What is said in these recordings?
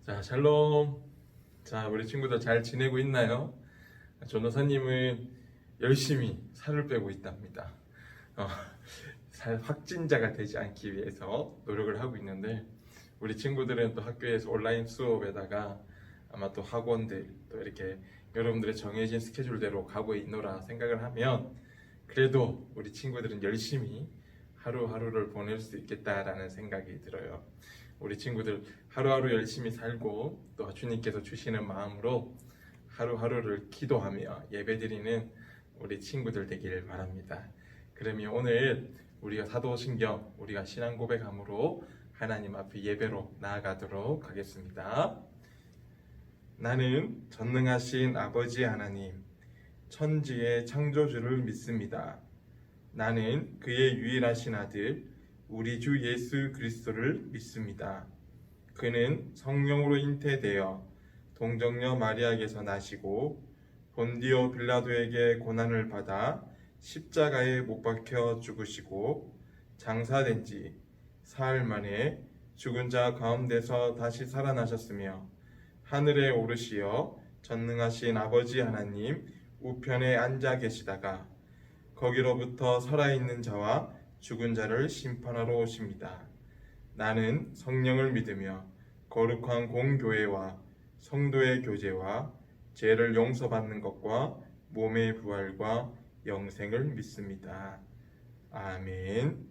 자, 샬롬. 자, 우리 친구들 잘 지내고 있나요? 전도사님은 열심히 살을 빼고 있답니다. 어, 살 확진자가 되지 않기 위해서 노력을 하고 있는데, 우리 친구들은 또 학교에서 온라인 수업에다가 아마 또 학원들 또 이렇게 여러분들의 정해진 스케줄대로 가고 있노라 생각을 하면, 그래도 우리 친구들은 열심히 하루하루를 보낼 수 있겠다라는 생각이 들어요. 우리 친구들 하루하루 열심히 살고 또 주님께서 주시는 마음으로 하루하루를 기도하며 예배드리는 우리 친구들 되기를 바랍니다. 그러면 오늘 우리가 사도신경, 우리가 신앙 고백함으로 하나님 앞에 예배로 나아가도록 하겠습니다. 나는 전능하신 아버지 하나님, 천지의 창조주를 믿습니다. 나는 그의 유일하신 아들 우리 주 예수 그리스도를 믿습니다. 그는 성령으로 잉태되어 동정녀 마리아에게서 나시고 본디오 빌라도에게 고난을 받아 십자가에 못 박혀 죽으시고 장사된 지 사흘 만에 죽은 자 가운데서 다시 살아나셨으며 하늘에 오르시어 전능하신 아버지 하나님 우편에 앉아 계시다가 거기로부터 살아있는 자와 죽은 자를 심판하러 오십니다. 나는 성령을 믿으며 거룩한 공교회와 성도의 교제와 죄를 용서받는 것과 몸의 부활과 영생을 믿습니다. 아멘.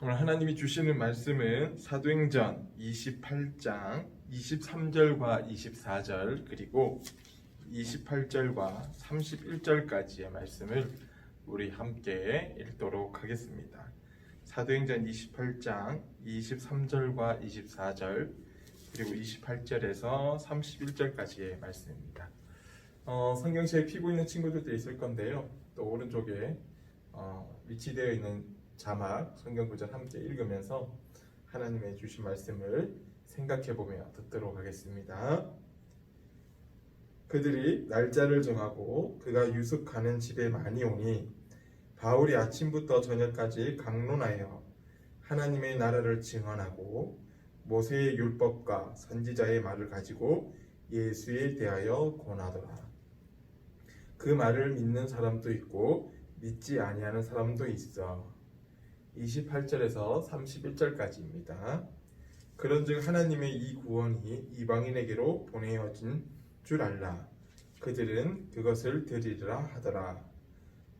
오늘 하나님이 주시는 말씀은 사도행전 28장 23절과 24절 그리고 28절과 31절까지의 말씀을 우리 함께 읽도록 하겠습니다. 사도행전 28장 23절과 24절 그리고 28절에서 31절까지의 말씀입니다. 성경책에 피고 있는 친구들도 있을 건데요. 또 오른쪽에 위치되어 있는 자막 성경 구절 함께 읽으면서 하나님의 주신 말씀을 생각해보며 듣도록 하겠습니다. 그들이 날짜를 정하고 그가 유숙하는 집에 많이 오니 바울이 아침부터 저녁까지 강론하여 하나님의 나라를 증언하고 모세의 율법과 선지자의 말을 가지고 예수에 대하여 권하더라. 그 말을 믿는 사람도 있고 믿지 아니하는 사람도 있어. 28절에서 31절까지입니다. 그런즉 하나님의 이 구원이 이방인에게로 보내어진 줄 알라. 그들은 그것을 들으리라 하더라.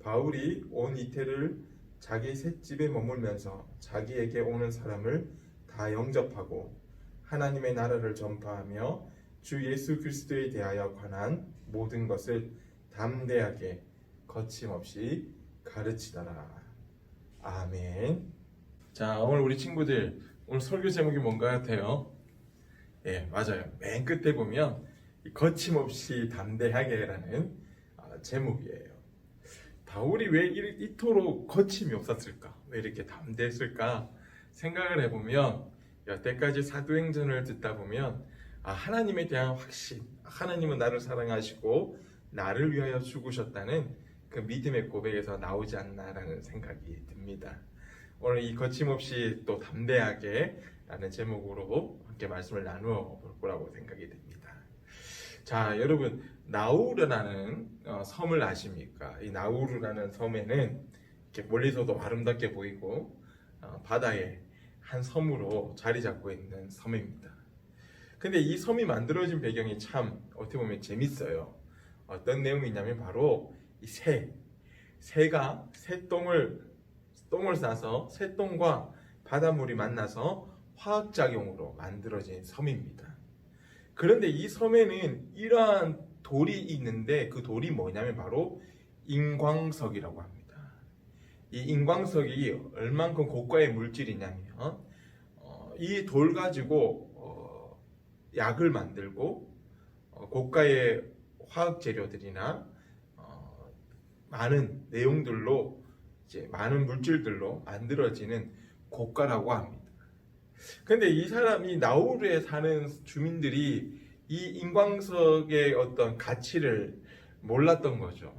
바울이 온 이태를 자기 셋집에 머물면서 자기에게 오는 사람을 다 영접하고 하나님의 나라를 전파하며 주 예수 그리스도에 대하여 관한 모든 것을 담대하게 거침없이 가르치더라. 아멘. 자, 오늘 우리 친구들 오늘 설교 제목이 뭔가 같아요? 예, 맞아요. 맨 끝에 보면 거침없이 담대하게라는 제목이에요. 바울이 왜 이토록 거침이 없었을까? 왜 이렇게 담대했을까? 생각을 해보면 여태까지 사도행전을 듣다 보면 하나님에 대한 확신, 하나님은 나를 사랑하시고 나를 위하여 죽으셨다는 그 믿음의 고백에서 나오지 않나라는 생각이 듭니다. 오늘 이 거침없이 또 담대하게 라는 제목으로 함께 말씀을 나누어 볼 거라고 생각이 됩니다. 자, 여러분 나우르라는 섬을 아십니까? 이 나우르라는 섬에는 이렇게 멀리서도 아름답게 보이고 바다에 한 섬으로 자리 잡고 있는 섬입니다. 근데 이 섬이 만들어진 배경이 참 어떻게 보면 재밌어요. 어떤 내용이냐면 바로 이 새가 똥을 싸서 새똥과 바닷물이 만나서 화학작용으로 만들어진 섬입니다. 그런데 이 섬에는 이러한 돌이 있는데 그 돌이 뭐냐면 바로 인광석이라고 합니다. 이 인광석이 얼만큼 고가의 물질이냐면 이 돌 가지고 약을 만들고 고가의 화학 재료들이나 많은 내용들로 이제 많은 물질들로 만들어지는 고가라고 합니다. 근데 이 사람이 나우르에 사는 주민들이 이 인광석의 어떤 가치를 몰랐던 거죠.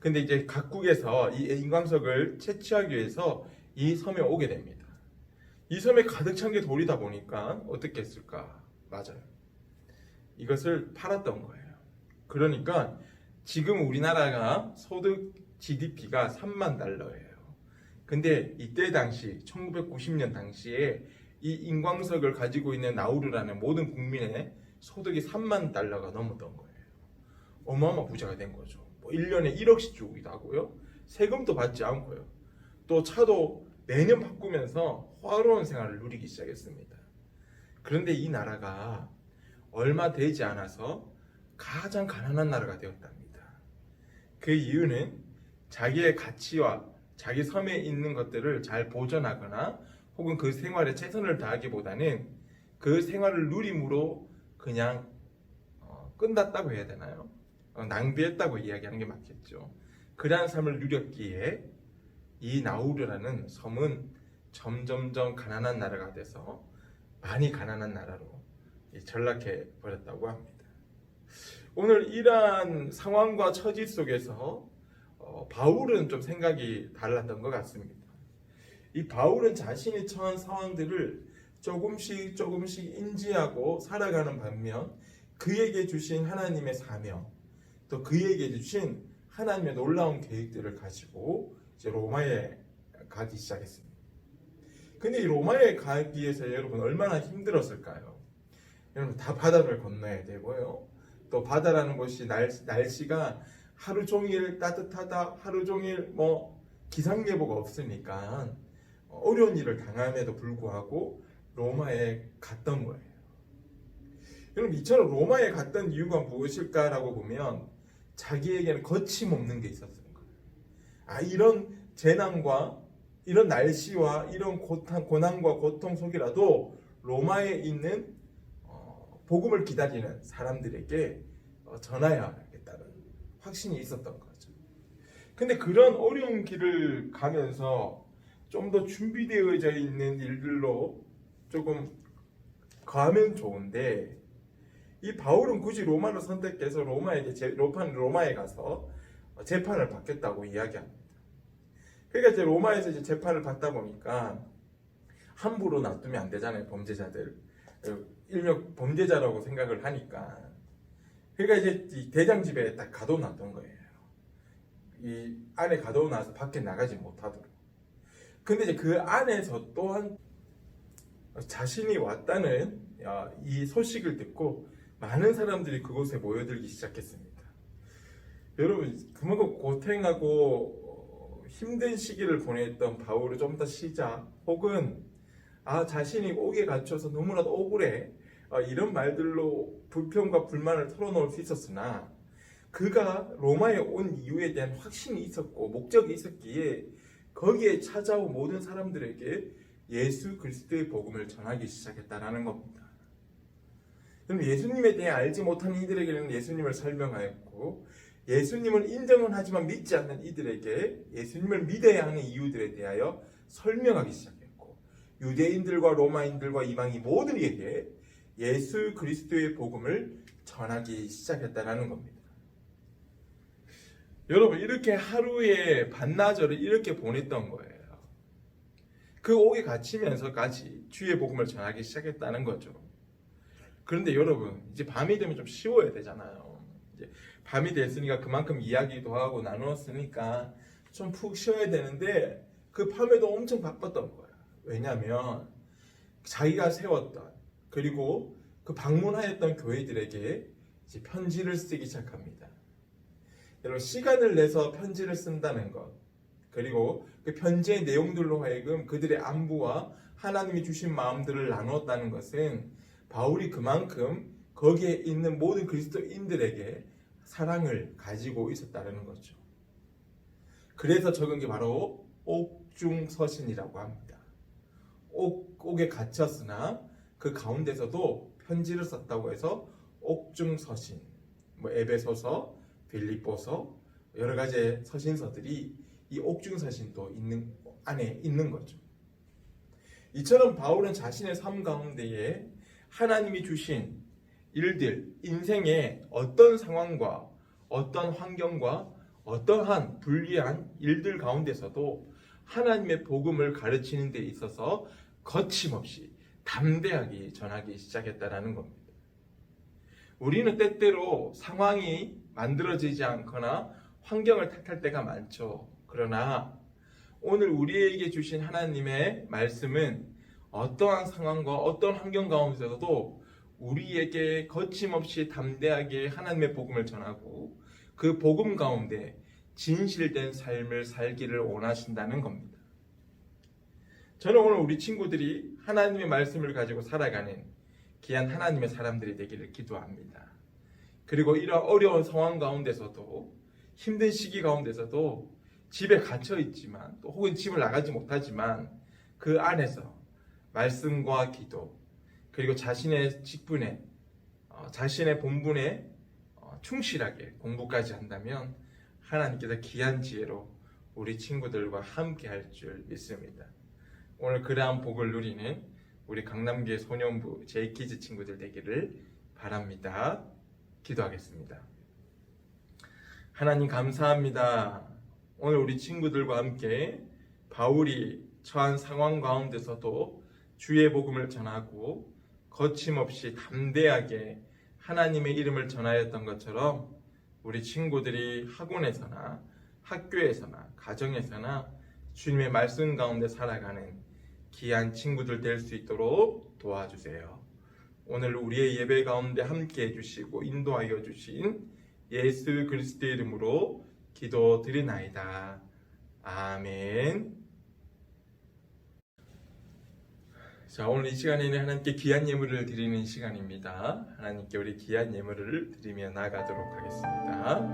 근데 이제 각국에서 이 인광석을 채취하기 위해서 이 섬에 오게 됩니다. 이 섬에 가득 찬 게 돌이다 보니까 어떻게 했을까? 맞아요. 이것을 팔았던 거예요. 그러니까 지금 우리나라가 소득 GDP가 3만 달러예요. 근데 이때 당시 1990년 당시에 이 인광석을 가지고 있는 나우루라는 모든 국민의 소득이 3만 달러가 넘었던 거예요. 어마어마 부자가 된 거죠. 뭐 1년에 1억씩 주기도 하고요. 세금도 받지 않고요. 또 차도 매년 바꾸면서 화로운 생활을 누리기 시작했습니다. 그런데 이 나라가 얼마 되지 않아서 가장 가난한 나라가 되었답니다. 그 이유는 자기의 가치와 자기 섬에 있는 것들을 잘 보존하거나 혹은 그 생활에 최선을 다하기보다는 그 생활을 누림으로 그냥 끝났다고 해야 되나요? 낭비했다고 이야기하는 게 맞겠죠. 그러한 삶을 누렸기에 이 나우루라는 섬은 점점점 가난한 나라가 돼서 많이 가난한 나라로 전락해 버렸다고 합니다. 오늘 이러한 상황과 처지 속에서 바울은 좀 생각이 달랐던 것 같습니다. 이 바울은 자신이 처한 상황들을 조금씩 인지하고 살아가는 반면 그에게 주신 하나님의 사명, 또 그에게 주신 하나님의 놀라운 계획들을 가지고 이제 로마에 가기 시작했습니다. 근데 이 로마에 가기 위해서 여러분 얼마나 힘들었을까요? 여러분 다 바다를 건너야 되고요. 또 바다라는 곳이 날씨가 하루 종일 따뜻하다, 하루 종일 뭐 기상예보가 없으니까 어려운 일을 당함에도 불구하고 로마에 갔던 거예요. 여러분 이처럼 로마에 갔던 이유가 무엇일까라고 보면 자기에게는 거침없는 게 있었던 거예요. 이런 재난과 이런 날씨와 이런 고난과 고통 속이라도 로마에 있는 복음을 기다리는 사람들에게 전하여야겠다는 확신이 있었던 거죠. 근데 그런 어려운 길을 가면서 좀 더 준비되어져 있는 일들로 조금 가면 좋은데 이 바울은 굳이 로마를 선택해서 로마에 가서 재판을 받겠다고 이야기합니다. 그러니까 이제 로마에서 이제 재판을 받다 보니까 함부로 놔두면 안 되잖아요. 범죄자들. 일명 범죄자라고 생각을 하니까. 그러니까 이제 이 대장집에 딱 가둬놨던 거예요. 이 안에 가둬놔서 밖에 나가지 못하도록. 근데 이제 그 안에서 또한 자신이 왔다는 이 소식을 듣고 많은 사람들이 그곳에 모여들기 시작했습니다. 여러분 그만큼 고생하고 힘든 시기를 보냈던 바울을 좀 더 쉬자 혹은 자신이 옥에 갇혀서 너무나도 억울해 이런 말들로 불평과 불만을 털어놓을 수 있었으나 그가 로마에 온 이유에 대한 확신이 있었고 목적이 있었기에 거기에 찾아온 모든 사람들에게 예수 그리스도의 복음을 전하기 시작했다라는 겁니다. 그럼 예수님에 대해 알지 못하는 이들에게는 예수님을 설명하였고 예수님을 인정은 하지만 믿지 않는 이들에게 예수님을 믿어야 하는 이유들에 대하여 설명하기 시작했고 유대인들과 로마인들과 이방인 모두에게 예수 그리스도의 복음을 전하기 시작했다는 겁니다. 여러분 이렇게 하루에 반나절을 이렇게 보냈던 거예요. 그 옥에 갇히면서까지 주의 복음을 전하기 시작했다는 거죠. 그런데 여러분 이제 밤이 되면 좀 쉬워야 되잖아요. 이제 밤이 됐으니까 그만큼 이야기도 하고 나누었으니까 좀 푹 쉬어야 되는데 그 밤에도 엄청 바빴던 거야. 왜냐하면 자기가 세웠던 그리고 그 방문하였던 교회들에게 이제 편지를 쓰기 시작합니다. 여러분 시간을 내서 편지를 쓴다는 것 그리고 그 편지의 내용들로 하여금 그들의 안부와 하나님이 주신 마음들을 나누었다는 것은 바울이 그만큼 거기에 있는 모든 그리스도인들에게 사랑을 가지고 있었다는 거죠. 그래서 적은 게 바로 옥중서신이라고 합니다. 옥에 갇혔으나 그 가운데서도 편지를 썼다고 해서 옥중서신, 에베소서, 빌립보서 여러 가지의 서신서들이 이 옥중서신도 안에 있는 거죠. 이처럼 바울은 자신의 삶 가운데에 하나님이 주신 일들, 인생의 어떤 상황과 어떤 환경과 어떠한 불리한 일들 가운데서도 하나님의 복음을 가르치는 데 있어서 거침없이 담대하게 전하기 시작했다라는 겁니다. 우리는 때때로 상황이 만들어지지 않거나 환경을 탓할 때가 많죠. 그러나 오늘 우리에게 주신 하나님의 말씀은 어떠한 상황과 어떤 환경 가운데서도 우리에게 거침없이 담대하게 하나님의 복음을 전하고 그 복음 가운데 진실된 삶을 살기를 원하신다는 겁니다. 저는 오늘 우리 친구들이 하나님의 말씀을 가지고 살아가는 귀한 하나님의 사람들이 되기를 기도합니다. 그리고 이런 어려운 상황 가운데서도 힘든 시기 가운데서도 집에 갇혀 있지만 또 혹은 집을 나가지 못하지만 그 안에서 말씀과 기도 그리고 자신의 직분에 자신의 본분에 충실하게 공부까지 한다면 하나님께서 귀한 지혜로 우리 친구들과 함께 할 줄 믿습니다. 오늘 그러한 복을 누리는 우리 강남교회 소년부 제이키즈 친구들 되기를 바랍니다. 기도하겠습니다. 하나님 감사합니다. 오늘 우리 친구들과 함께 바울이 처한 상황 가운데서도 주의 복음을 전하고 거침없이 담대하게 하나님의 이름을 전하였던 것처럼 우리 친구들이 학원에서나 학교에서나 가정에서나 주님의 말씀 가운데 살아가는 귀한 친구들 될 수 있도록 도와주세요. 오늘 우리의 예배 가운데 함께 해주시고 인도하여 주신 예수 그리스도의 이름으로 기도드리나이다. 아멘. 자, 오늘 이 시간에는 하나님께 귀한 예물을 드리는 시간입니다. 하나님께 우리 귀한 예물을 드리며 나아가도록 하겠습니다.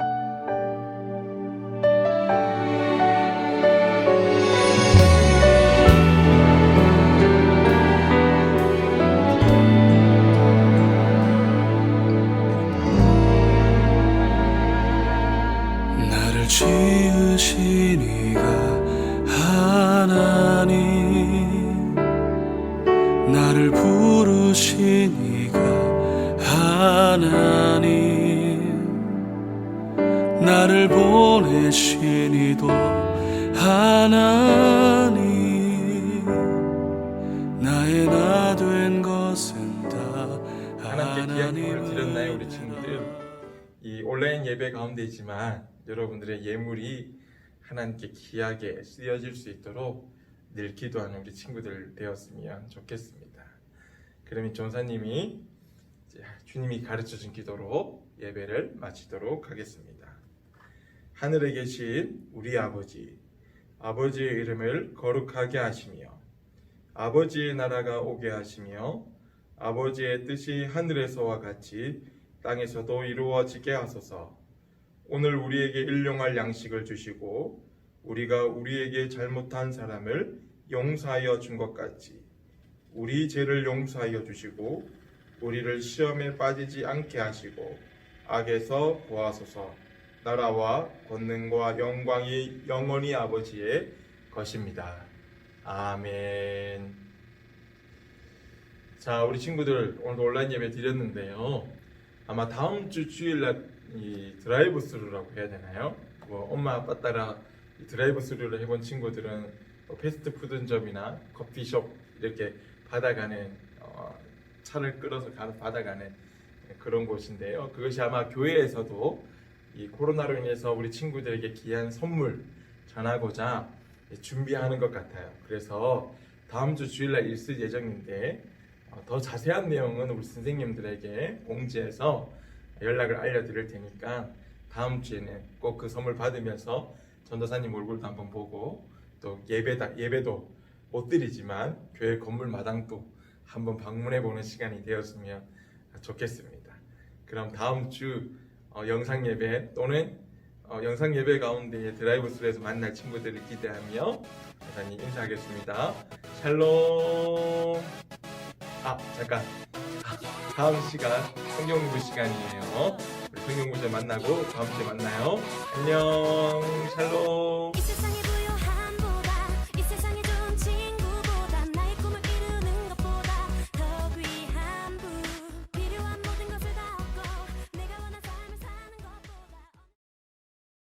나를 지으신 이가 하나님, 나를 부르신 이가 하나님, 나를 보내신 이도 하나님, 나의 나 된 것은 다 하나님께 귀한 예물을 하나님을 드렸나요, 우리 친구들? 이 온라인 예배 가운데이지만 여러분들의 예물이 하나님께 귀하게 쓰여질 수 있도록 늘 기도하는 우리 친구들 되었으면 좋겠습니다. 그러면 전사님이 주님이 가르쳐준 기도로 예배를 마치도록 하겠습니다. 하늘에 계신 우리 아버지, 아버지의 이름을 거룩하게 하시며 아버지의 나라가 오게 하시며 아버지의 뜻이 하늘에서와 같이 땅에서도 이루어지게 하소서. 오늘 우리에게 일용할 양식을 주시고 우리가 우리에게 잘못한 사람을 용서하여 준 것 같이 우리 죄를 용서하여 주시고 우리를 시험에 빠지지 않게 하시고 악에서 구하소서. 나라와 권능과 영광이 영원히 아버지의 것입니다. 아멘. 자, 우리 친구들 오늘 온라인 예배 드렸는데요. 아마 다음 주 주일날 이 드라이브 스루라고 해야 되나요? 뭐 엄마 아빠 따라 드라이브 스루를 해본 친구들은 패스트푸드점이나 커피숍 이렇게 받아가는 차를 끌어서 받아가는 그런 곳인데요. 그것이 아마 교회에서도 이 코로나로 인해서 우리 친구들에게 귀한 선물 전하고자 준비하는 것 같아요. 그래서 다음 주 주일날 있을 예정인데 더 자세한 내용은 우리 선생님들에게 공지해서 연락을 알려드릴 테니까 다음 주에는 꼭 그 선물 받으면서 전도사님 얼굴도 한번 보고 또 예배도 못 드리지만 교회 건물 마당도 한번 방문해 보는 시간이 되었으면 좋겠습니다. 그럼 다음 주 영상 예배 또는 영상 예배 가운데 드라이브 스루에서 만날 친구들을 기대하며 전도사님 인사하겠습니다. 샬롬. 잠깐. 다음 시간 성경 공부 시간이에요. 우리 성경 공부 만나고 다음 주에 만나요. 안녕. 샬롬.